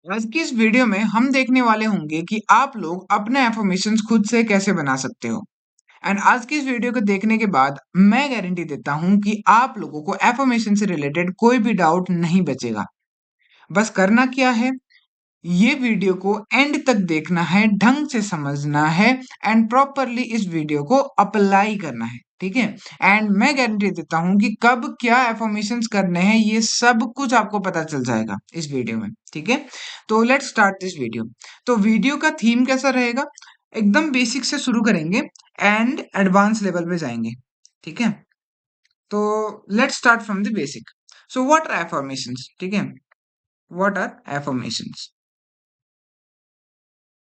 आज की इस वीडियो में हम देखने वाले होंगे कि आप लोग अपने एफर्मेशंस खुद से कैसे बना सकते हो। एंड आज की इस वीडियो को देखने के बाद मैं गारंटी देता हूं कि आप लोगों को एफर्मेशन से रिलेटेड कोई भी डाउट नहीं बचेगा। बस करना क्या है, ये वीडियो को एंड तक देखना है, ढंग से समझना है एंड प्रॉपरली इस वीडियो को अप्लाई करना है। ठीक है। एंड मैं गारंटी देता हूं कि कब क्या एफर्मेशंस करने हैं ये सब कुछ आपको पता चल जाएगा इस वीडियो में। ठीक है। तो लेट्स स्टार्ट दिस वीडियो। तो वीडियो का थीम कैसा रहेगा, एकदम बेसिक से शुरू करेंगे एंड एडवांस लेवल पे जाएंगे। ठीक है। तो let's start from the basic. So what are affirmations. ठीक है। What are affirmations.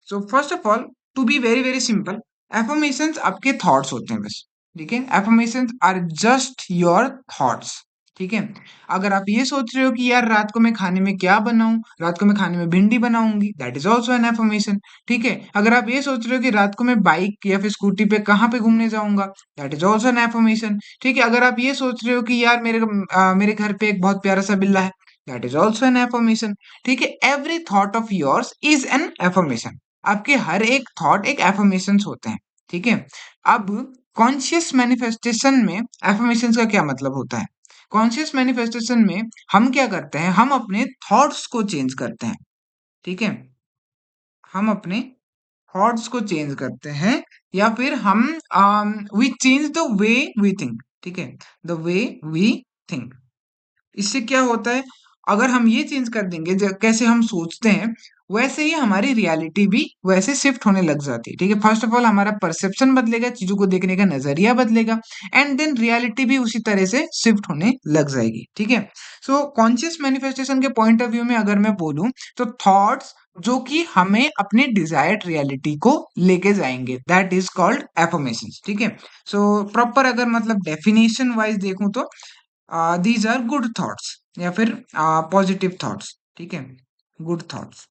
So first of all, to be very very simple, affirmations आपके थॉट्स होते हैं बस। ठीक है। Affirmations are just your thoughts. ठीक है। अगर आप ये सोच रहे हो कि यार रात को मैं खाने में क्या बनाऊं, रात को मैं खाने में भिंडी बनाऊंगी, that is also an affirmation. ठीक है। अगर आप ये सोच रहे हो कि रात को मैं बाइक या फिर स्कूटी पे कहाँ पे घूमने जाऊंगा, that is also an affirmation. ठीक है। अगर आप ये सोच रहे हो कि यार मेरे घर पे एक बहुत प्यारा सा बिल्ला है, that is also an affirmation. ठीक है। Every thought of yours is an affirmation. आपके हर एक थॉट एक एफर्मेशंस होते हैं। ठीक है। अब कॉन्शियस मैनिफेस्टेशन में एफर्मेशंस का क्या मतलब होता है। कॉन्शियस मैनिफेस्टेशन में हम क्या करते हैं, हम अपने थॉट्स को चेंज करते हैं। ठीक है। हम अपने थॉट्स को चेंज करते हैं या फिर हम we change the way we think. ठीक है। The way we think. इससे क्या होता है, अगर हम ये चेंज कर देंगे कैसे हम सोचते हैं, वैसे ही हमारी रियलिटी भी वैसे शिफ्ट होने लग जाती है। ठीक है। फर्स्ट ऑफ ऑल हमारा परसेप्शन बदलेगा, चीजों को देखने का नजरिया बदलेगा एंड देन रियलिटी भी उसी तरह से शिफ्ट होने लग जाएगी। ठीक है। सो कॉन्शियस मैनिफेस्टेशन के पॉइंट ऑफ व्यू में अगर मैं बोलूं तो थॉट्स जो कि हमें अपने डिजायर्ड रियलिटी को लेके जाएंगे, दैट इज कॉल्ड एफर्मेशंस। ठीक है। सो प्रॉपर अगर मतलब डेफिनेशन वाइज देखूं तो दीज आर गुड थॉट्स या फिर पॉजिटिव थॉट्स। ठीक है। Good thoughts.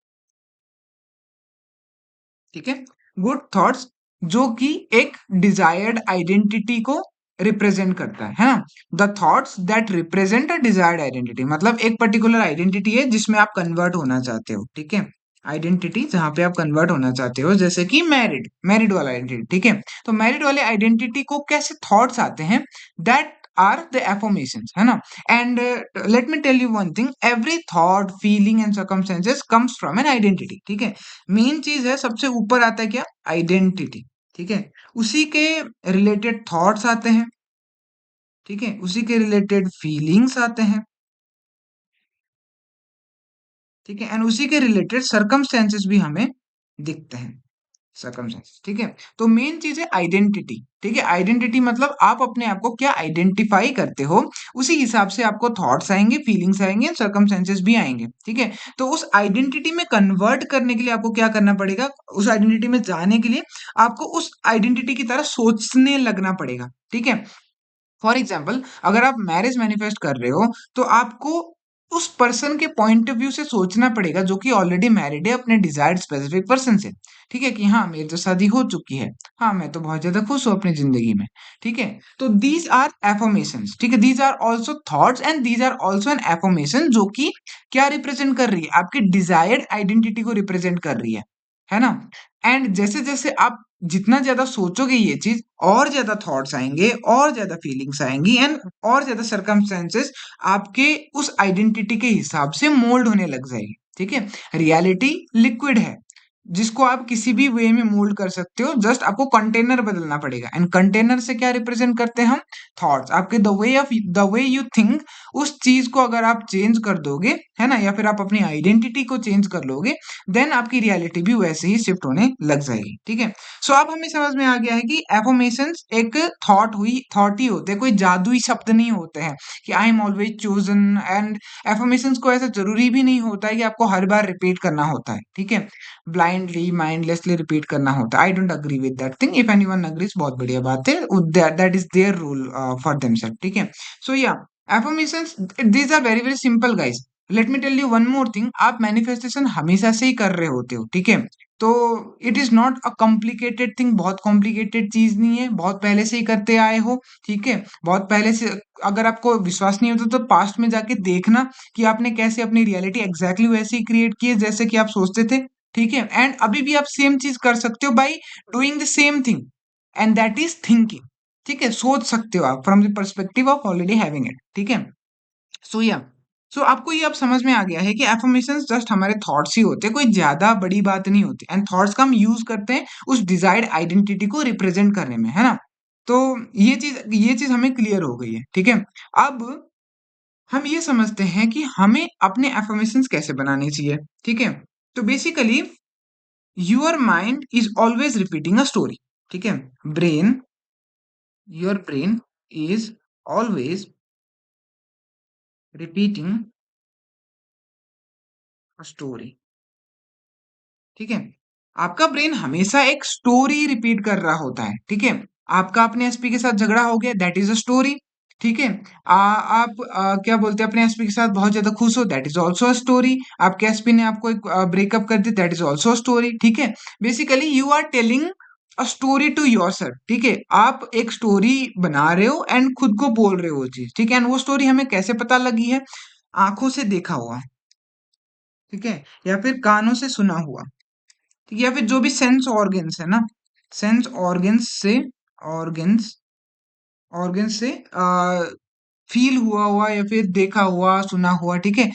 ठीक है। गुड थॉट्स जो कि एक डिजायर्ड आइडेंटिटी को रिप्रेजेंट करता है ना। The thoughts that represent a desired identity, मतलब एक पर्टिकुलर आइडेंटिटी है जिसमें आप कन्वर्ट होना चाहते हो। ठीक है। आइडेंटिटी जहां पे आप कन्वर्ट होना चाहते हो, जैसे कि मैरिड, मैरिड वाला आइडेंटिटी। ठीक है। तो मैरिड वाले आइडेंटिटी को कैसे थॉट्स आते हैं, दैट आर द एफर्मेशंस, है ना। And let me tell you one thing, every thought feeling and circumstances comes from an identity. ठीक है। मेन चीज है, सबसे ऊपर आता है क्या, आइडेंटिटी। ठीक है। उसी के रिलेटेड थॉट्स आते हैं। ठीक है। उसी के रिलेटेड फीलिंग्स आते हैं। ठीक है। एंड उसी के रिलेटेड सर्कमस्टेंसेस भी हमें दिखते हैं। सर्कमस्टेंसेस। ठीक है। तो मेन चीज है आइडेंटिटी। ठीक है। आइडेंटिटी मतलब आप अपने आप को क्या आइडेंटिफाई करते हो, उसी हिसाब से आपको थॉट्स आएंगे, फीलिंग्स आएंगे, सर्कमस्टेंसेस भी आएंगे। ठीक है। तो उस आइडेंटिटी में कन्वर्ट करने के लिए आपको क्या करना पड़ेगा, उस आइडेंटिटी में जाने के लिए आपको उस आइडेंटिटी की तरह सोचने लगना पड़ेगा। ठीक है। फॉर एग्जाम्पल, अगर आप मैरिज मैनिफेस्ट कर रहे हो तो आपको उस पर्सन के पॉइंट ऑफ व्यू से सोचना पड़ेगा जो कि ऑलरेडी मैरिड है अपने डिजायर्ड स्पेसिफिक पर्सन से। ठीक है। कि हाँ, मेरी तो शादी हो चुकी है, हाँ मैं तो बहुत ज्यादा खुश हूँ अपनी जिंदगी में। ठीक है। तो दीज आर एफर्मेशंस। ठीक है। These are also thoughts and these are also an affirmation जो कि क्या रिप्रेजेंट कर रही है, आपकी डिजायर्ड आइडेंटिटी को रिप्रेजेंट कर रही है ना। एंड जैसे जैसे आप जितना ज्यादा सोचोगे ये चीज, और ज्यादा थॉट्स आएंगे, और ज्यादा फीलिंग्स आएंगी एंड और ज्यादा सर्कमस्टेंसेस आपके उस आइडेंटिटी के हिसाब से मोल्ड होने लग जाएगी। ठीक है। रियलिटी लिक्विड है जिसको आप किसी भी वे में मोल्ड कर सकते हो, जस्ट आपको कंटेनर बदलना पड़ेगा। एंड कंटेनर से क्या रिप्रेजेंट करते हैं हम, थॉट्स। आपके द वे यू थिंक, उस चीज को अगर आप चेंज कर दोगे, है ना, या फिर आप अपनी आइडेंटिटी को चेंज कर लोगे, देन आपकी रियलिटी भी वैसे ही शिफ्ट होने लग जाएगी। ठीक है। सो अब हमें समझ में आ गया है कि एफर्मेशंस एक थॉट ही होते हैं, कोई जादुई शब्द नहीं होते हैं कि I am always chosen. And affirmations को ऐसा जरूरी भी नहीं होता है कि आपको हर बार रिपीट करना होता है। ठीक है। ब्लाइंडली माइंडलेसली रिपीट करना होता है। I don't agree with that thing. If anyone agrees, बहुत बढ़िया बात है, that is their rule for themself. ठीक है। सो या affirmations, these are very very simple guys. Let me tell you one more thing, आप मैनिफेस्टेशन हमेशा से ही कर रहे होते हो। ठीक है। तो it is not a complicated thing, बहुत कॉम्प्लिकेटेड चीज नहीं है, बहुत पहले से ही करते आए हो, ठीक है। बहुत पहले से, अगर आपको विश्वास नहीं होता तो पास्ट में जाके देखना कि आपने कैसे अपनी रियलिटी एग्जैक्टली वैसे ही क्रिएट की है जैसे कि आप सोचते थे, ठीक है। एंड अभी भी आप सेम चीज कर सकते हो by doing the same thing, and that is thinking, ठीक है। सोच सकते हो आप from the perspective of already having it, ठीक है। सो या सो आपको ये अब समझ में आ गया है कि एफर्मेशंस जस्ट हमारे थॉट्स ही होते हैं, कोई ज्यादा बड़ी बात नहीं होती, एंड थॉट्स का हम यूज करते हैं उस डिजायर्ड आइडेंटिटी को रिप्रेजेंट करने में, है ना। तो ये चीज हमें क्लियर हो गई है, ठीक है। अब हम ये समझते हैं कि हमें अपने एफर्मेशंस कैसे बनाने चाहिए, ठीक है। तो basically your mind is always repeating a story, ठीक है। Brain your brain is always repeating a story, ठीक है। आपका ब्रेन हमेशा एक स्टोरी रिपीट कर रहा होता है, ठीक है। आपका अपने एसपी के साथ झगड़ा हो गया, दैट इज अ स्टोरी, ठीक है। आप क्या बोलते हैं, अपने एसपी के साथ बहुत ज्यादा खुश हो, that is also a story. आपके एसपी ने आपको एक ब्रेकअप कर दिया, that is also a story, ठीक है। Basically you are telling a story to your self, ठीक है। आप एक स्टोरी बना रहे हो एंड खुद को बोल रहे हो वो चीज, ठीक है। एंड वो स्टोरी हमें कैसे पता लगी है? आंखों से देखा हुआ, ठीक है, या फिर कानों से सुना हुआ, ठीक है, या फिर जो भी सेंस ऑर्गन्स है ना, सेंस ऑर्गन्स ऑर्गन्स से फील हुआ हुआ या फिर देखा हुआ सुना हुआ, ठीक है।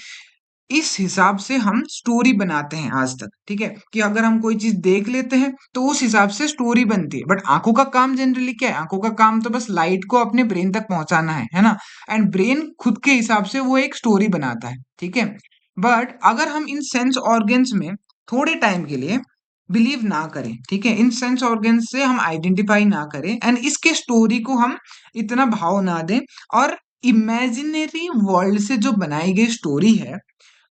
इस हिसाब से हम स्टोरी बनाते हैं आज तक, ठीक है। कि अगर हम कोई चीज देख लेते हैं तो उस हिसाब से स्टोरी बनती है, बट आंखों का काम जनरली क्या है? आंखों का काम तो बस लाइट को अपने ब्रेन तक पहुंचाना है ना। एंड ब्रेन खुद के हिसाब से वो एक स्टोरी बनाता है, ठीक है। बट अगर हम इन सेंस ऑर्गन्स में थोड़े टाइम के लिए बिलीव ना करें, ठीक है, इन सेंस ऑर्गन्स से हम आइडेंटिफाई ना करें एंड इसके स्टोरी को हम इतना भाव ना दें, और इमेजिनरी वर्ल्ड से जो बनाई गई स्टोरी है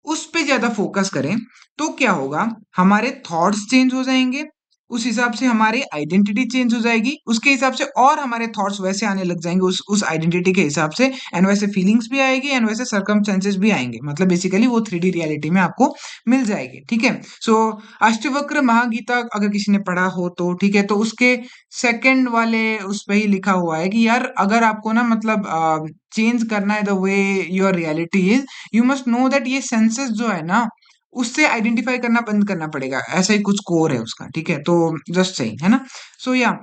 उस पे ज्यादा फोकस करें, तो क्या होगा? हमारे थॉट्स चेंज हो जाएंगे, उस हिसाब से हमारी आइडेंटिटी चेंज हो जाएगी, उसके हिसाब से और हमारे थॉट्स वैसे आने लग जाएंगे उस आइडेंटिटी के हिसाब से, एंड वैसे फीलिंग्स भी आएगी एंड वैसे सर्कमस्टेंसेस भी आएंगे, मतलब बेसिकली वो 3D रियलिटी में आपको मिल जाएगी, ठीक है। सो अष्टवक्र महागीता अगर किसी ने पढ़ा हो तो, ठीक है, तो उसके सेकंड वाले उस पे ही लिखा हुआ है कि यार अगर आपको ना मतलब चेंज करना है the way your reality is, you must know that ये सेंसेस जो है ना उससे आइडेंटिफाई करना बंद करना पड़ेगा, ऐसा ही कुछ कोर है उसका, ठीक है। तो जस्ट सही है ना। सो या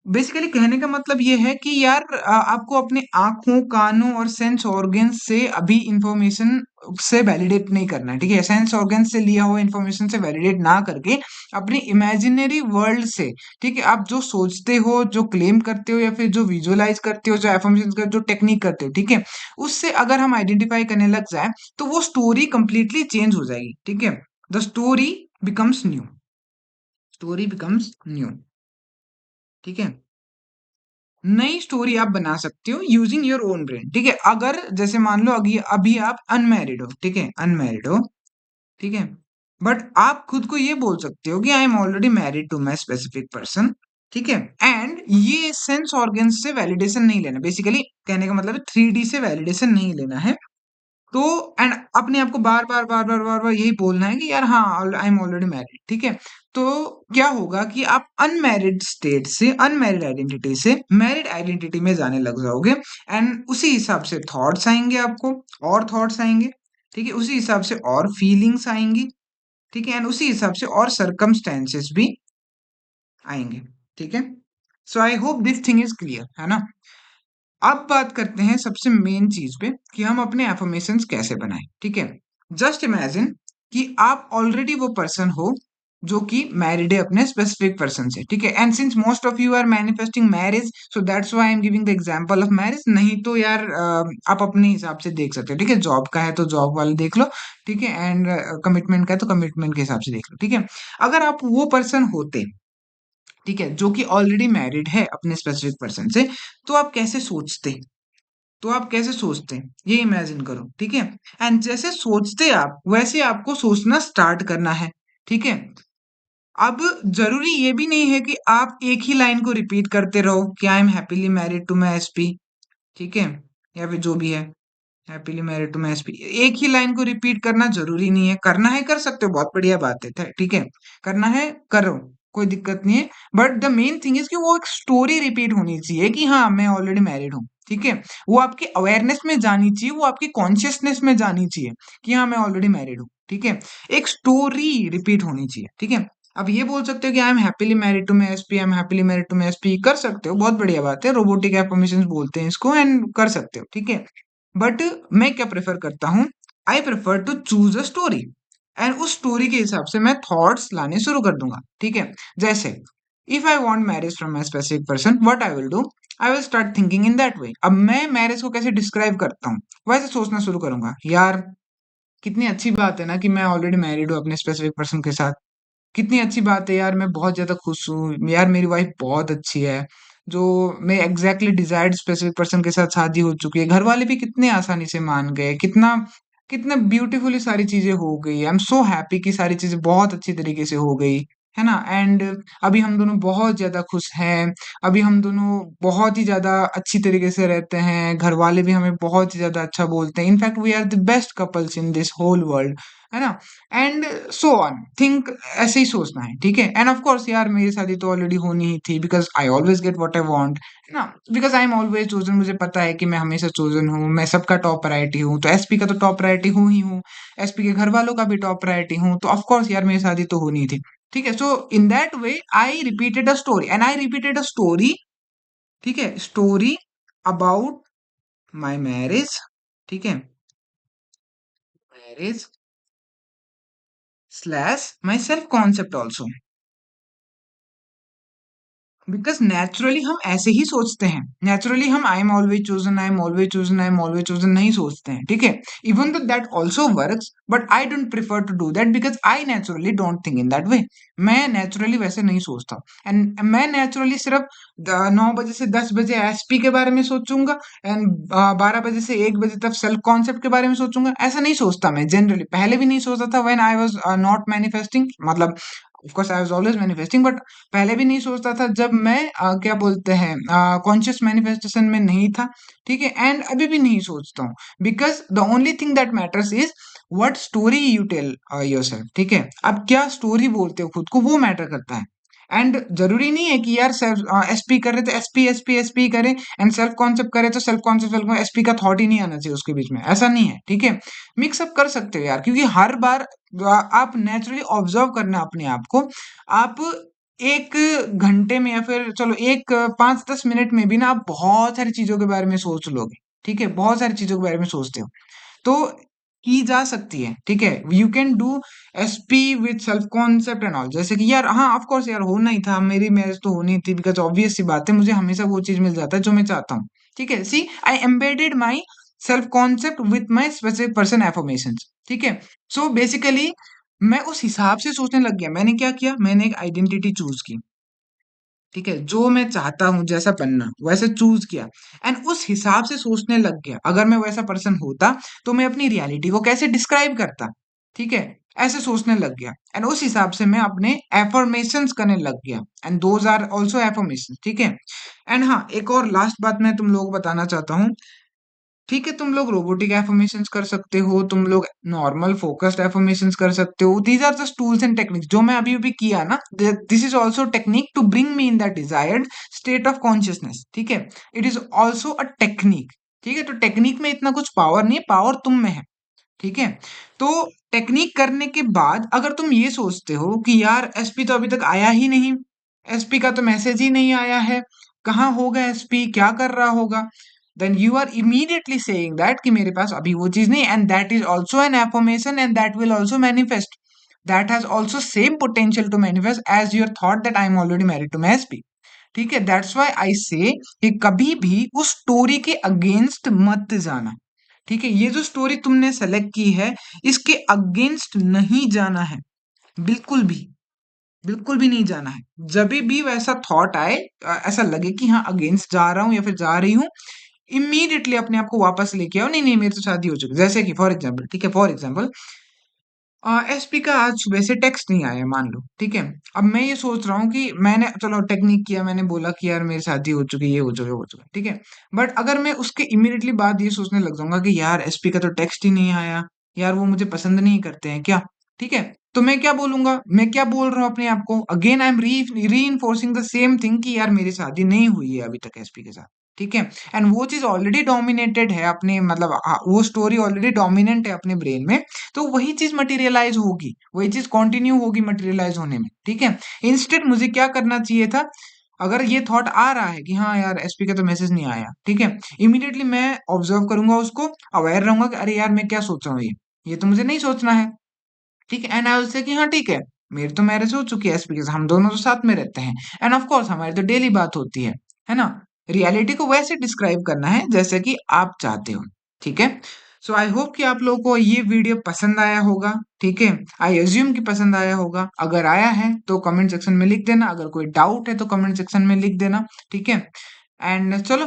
बेसिकली कहने का मतलब ये है कि यार आपको अपने आंखों कानों और सेंस ऑर्गन्स से अभी इंफॉर्मेशन से वैलिडेट नहीं करना है, ठीक है। सेंस ऑर्गन से लिया हुआ इंफॉर्मेशन से वैलिडेट ना करके अपनी इमेजिनरी वर्ल्ड से, ठीक है, आप जो सोचते हो, जो क्लेम करते हो या फिर जो विजुअलाइज करते हो, जो एफर्मेशन का जो टेक्निक करते हो, ठीक है, उससे अगर हम आइडेंटिफाई करने लग जाए तो वो स्टोरी कंप्लीटली चेंज हो जाएगी, ठीक है। The becomes new story becomes new, ठीक है। नई स्टोरी आप बना सकते हो यूजिंग योर ओन ब्रेन, ठीक है। अगर जैसे मान लो अभी अभी आप अनमैरिड हो, ठीक है, अनमैरिड हो, ठीक है, बट आप खुद को ये बोल सकते हो कि I am already married to my specific person, ठीक है। एंड ये सेंस ऑर्गन से वैलिडेशन नहीं लेना, बेसिकली कहने का मतलब 3D से वैलिडेशन नहीं लेना है। तो एंड अपने आप को बार बार बार बार बार बार यही बोलना है कि यार हाँ आई एम ऑलरेडी मैरिड, ठीक है। तो क्या होगा कि आप अनमैरिड स्टेट से, अनमैरिड आइडेंटिटी से मैरिड आइडेंटिटी में जाने लग जाओगे, एंड उसी हिसाब से थॉट्स आएंगे आपको, और थॉट्स आएंगे, ठीक है, उसी हिसाब से और फीलिंग्स आएंगी, ठीक है, एंड उसी हिसाब से और सर्कमस्टेंसेस भी आएंगे, ठीक है। So I hope this thing is clear, है ना। अब बात करते हैं सबसे मेन चीज पे कि हम अपने एफर्मेशंस कैसे बनाएं, ठीक है। जस्ट इमेजिन कि आप ऑलरेडी वो पर्सन हो जो कि मैरिड है अपने स्पेसिफिक पर्सन से, ठीक है। And since most of you are manifesting marriage, so that's why I am giving the example of marriage. नहीं तो यार आप अपने हिसाब से देख सकते हो, ठीक है। जॉब का है तो जॉब वाले देख लो, ठीक है, एंड कमिटमेंट का है तो कमिटमेंट के हिसाब से देख लो, ठीक है। अगर आप वो पर्सन होते, ठीक है, जो कि ऑलरेडी मैरिड है अपने स्पेसिफिक पर्सन से, तो आप कैसे सोचते? तो आप कैसे सोचते हैं ये इमेजिन करो, ठीक है। एंड जैसे सोचते आप वैसे आपको सोचना स्टार्ट करना है, ठीक है। अब जरूरी ये भी नहीं है कि आप एक ही लाइन को रिपीट करते रहो कि I am happily married to my SP, ठीक है, या फिर जो भी है, happily married to my SP. एक ही लाइन को रिपीट करना जरूरी नहीं है, करना है कर सकते हो, बहुत बढ़िया बात है, ठीक है। करना है करो, कोई दिक्कत नहीं है। But the main thing is कि वो एक स्टोरी रिपीट होनी चाहिए कि हाँ मैं ऑलरेडी मैरिड हूँ, ठीक है। वो आपकी अवेयरनेस में जानी चाहिए, वो आपकी कॉन्शियसनेस में जानी चाहिए कि हाँ मैं ऑलरेडी मैरिड हूँ, ठीक है। एक स्टोरी रिपीट होनी चाहिए, ठीक है। अब ये बोल सकते हो कि I am happily married to my SP, I am happily married to my SP, कर सकते हो, बहुत बढ़िया बात है, रोबोटिक एफर्मेशंस बोलते हैं इसको, एंड कर सकते हो, ठीक है। बट मैं क्या प्रेफर करता हूँ, I prefer to choose a story, and उस स्टोरी के हिसाब से मैं थॉट्स लाने शुरू कर दूंगा, ठीक है। जैसे if I want marriage from a specific person, what I will do, I will start thinking in that वे। अब मैं मैरिज को कैसे डिस्क्राइब करता हूँ, वैसे सोचना शुरू करूंगा, यार कितनी अच्छी बात है ना कि मैं ऑलरेडी मैरिड हूँ अपने स्पेसिफिक पर्सन के साथ। कितनी अच्छी बात है यार, मैं बहुत ज़्यादा खुश हूँ यार, मेरी वाइफ बहुत अच्छी है, जो मैं एग्जैक्टली डिजायर्ड स्पेसिफिक पर्सन के साथ शादी हो चुकी है, घर वाले भी कितने आसानी से मान गए, कितना कितना ब्यूटीफुली सारी चीजें हो गई, आई एम सो हैप्पी कि सारी चीजें बहुत अच्छी तरीके से हो गई, है ना। एंड अभी हम दोनों बहुत ज्यादा खुश हैं, अभी हम दोनों बहुत ही ज्यादा अच्छी तरीके से रहते हैं, घर वाले भी हमें बहुत ही ज्यादा अच्छा बोलते हैं, in fact we are the best couples in this whole world, है ना। एंड सो ऑन थिंक, ऐसे ही सोचना है, ठीक है। एंड ऑफ कोर्स यार मेरी शादी तो ऑलरेडी होनी ही थी, because I always get what I want, है ना। Because I am always chosen, मुझे पता है कि मैं हमेशा चोजन हूँ, मैं सबका टॉप प्रायोरिटी हूँ, तो एसपी का तो टॉप प्रायोरिटी हूँ ही हूँ, एसपी के घर वालों का भी टॉप प्रायोरिटी हूँ, तो ऑफ कोर्स यार मेरी शादी तो होनी ही थी, ठीक है। So in that way I repeated a story, and I repeated a story, ठीक है, स्टोरी अबाउट माई मैरिज, ठीक है, marriage slash my self concept also. Because naturally हम ऐसे ही सोचते हैं, नेचुरली हम I am always chosen, I am always chosen, I am always chosen नहीं सोचते हैं, ठीक है। Even though that also works, but I don't prefer to do that because I naturally don't think in that वे। मैं naturally वैसे नहीं सोचता, and मैं नेचुरली सिर्फ 9 बजे से 10 बजे एसपी के बारे में सोचूंगा, एंड 12 बजे से 1 बजे तक सेल्फ कॉन्सेप्ट के बारे में सोचूंगा, ऐसा नहीं सोचता मैं जनरली, पहले भी नहीं सोचता था when I was not manifesting, मतलब of course I was always manifesting, but पहले भी नहीं सोचता था जब मैं क्या बोलते हैं कॉन्शियस मैनिफेस्टेशन में नहीं था, ठीक है। एंड अभी भी नहीं सोचता हूँ, because the only thing that matters is what story you tell yourself, ठीक है। अब क्या स्टोरी बोलते हो खुद को, वो मैटर करता है। एंड जरूरी नहीं है कि यार सेल्फ एसपी करे तो एसपी एसपी एसपी करे, एंड सेल्फ कॉन्सेप्ट करे तो सेल्फ कॉन्सेप्ट एसपी का थॉट ही नहीं आना चाहिए उसके बीच में, ऐसा नहीं है, ठीक है। मिक्सअप कर सकते हो यार, क्योंकि हर बार आप नेचुरली ऑब्जर्व करना अपने आप को, आप 1 घंटे में या फिर चलो 5-10 मिनट में भी ना आप बहुत सारी चीजों के बारे में सोच लोगे, ठीक है, बहुत सारी चीजों के बारे में सोचते हो, तो की जा सकती है, ठीक है। You can do SP with self concept and all, जैसे कि यार हाँ ऑफ कोर्स यार होना ही था, मेरी मैरिज तो होनी थी, बिकॉज ऑब्वियस सी बात है, मुझे हमेशा वो चीज मिल जाता है जो मैं चाहता हूँ, ठीक है। See I embedded my self concept with my specific person affirmation, ठीक है। सो बेसिकली मैं उस हिसाब से सोचने लग गया, मैंने क्या किया, मैंने एक आइडेंटिटी चूज की, ठीक है, जो मैं चाहता हूँ जैसा बनना वैसे चूज किया, एंड उस हिसाब से सोचने लग गया, अगर मैं वैसा पर्सन होता तो मैं अपनी रियलिटी को कैसे डिस्क्राइब करता, ठीक है, ऐसे सोचने लग गया, एंड उस हिसाब से मैं अपने एफर्मेशंस करने लग गया, and those are also affirmation, ठीक है। एंड हाँ एक और लास्ट बात मैं तुम लोगों को बताना चाहता हूँ, ठीक है, तुम लोग रोबोटिक एफर्मेशंस कर सकते हो, तुम लोग नॉर्मल फोकस्ड एफर्मेशंस कर सकते हो, these are just tools and techniques, जो मैं अभी अभी किया ना, this is also technique to bring me in that desired state of consciousness, ठीक है। It is also a technique, ठीक है। तो टेक्निक में इतना कुछ पावर नहीं है, पावर तुम में है, ठीक है। तो टेक्निक करने के बाद अगर तुम ये सोचते हो कि यार एसपी तो अभी तक आया ही नहीं, एसपी का तो मैसेज ही नहीं आया है, कहाँ होगा एसपी, क्या कर रहा होगा, then you are immediately saying that कि मेरे पास अभी वो चीज नहीं, and that is also an affirmation, and that will also manifest, that has also same potential to manifest as your thought that I am already married to my SP, ठीक है। That's why आई से कि कभी भी उस story के against मत जाना, ठीक है। ये जो स्टोरी तुमने सेलेक्ट की है इसके अगेंस्ट नहीं जाना है, बिल्कुल भी, बिल्कुल भी नहीं जाना है। जब भी वैसा थॉट आए, ऐसा लगे कि हाँ अगेंस्ट जा रहा हूँ या फिर जा रही हूँ, इमीडिएटली अपने आप को वापस लेके आओ, नहीं नहीं मेरी तो शादी हो चुकी है, जैसे कि फॉर एग्जाम्पल, ठीक है, फॉर एग्जाम्पल एसपी का आज सुबह से टेक्स्ट नहीं आया मान लो, ठीक है। अब मैं ये सोच रहा हूँ कि मैंने चलो टेक्निक किया, मैंने बोला कि यार मेरी शादी हो चुकी है, ये हो चुका है, ठीक है। बट अगर मैं उसके इमीडिएटली बाद ये सोचने लग जाऊंगा कि यार एसपी का तो टेक्स्ट ही नहीं आया, यार वो मुझे पसंद नहीं करते हैं क्या, ठीक है। तो मैं क्या बोलूंगा, मैं क्या बोल रहा हूँ अपने आप को, अगेन आई एम री इन्फोर्सिंग द सेम थिंग कि यार मेरी शादी नहीं हुई है अभी तक एसपी के साथ, ठीक है। एंड वो चीज ऑलरेडी डोमिनेटेड है अपने मतलब वो स्टोरी ऑलरेडी डोमिनेंट है अपने ब्रेन में, तो वही चीज मटेरियलाइज होगी, वही चीज कंटिन्यू होगी मटेरियलाइज होने में, ठीक है। इंस्टेड मुझे क्या करना चाहिए था, अगर ये थॉट आ रहा है कि हाँ यार एसपी का तो मैसेज नहीं आया, ठीक है, इमीडिएटली मैं ऑब्जर्व करूंगा उसको, अवेयर रहूंगा कि अरे यार मैं क्या सोच रहा हूँ, ये तो मुझे नहीं सोचना है, ठीक है। एंड आई विल से कि हाँ ठीक है, मेरी तो मैरिज हो चुकी है एसपी के साथ, हम दोनों तो साथ में रहते हैं, एंड ऑफ कोर्स हमारी तो डेली बात होती है ना। रियलिटी को वैसे डिस्क्राइब करना है जैसे कि आप चाहते हो, ठीक है। सो आई होप कि आप लोगों को ये वीडियो पसंद आया होगा, ठीक है। आई अज्यूम कि पसंद आया होगा, अगर आया है तो कमेंट सेक्शन में लिख देना, अगर कोई डाउट है तो कमेंट सेक्शन में लिख देना, ठीक है। एंड चलो फिर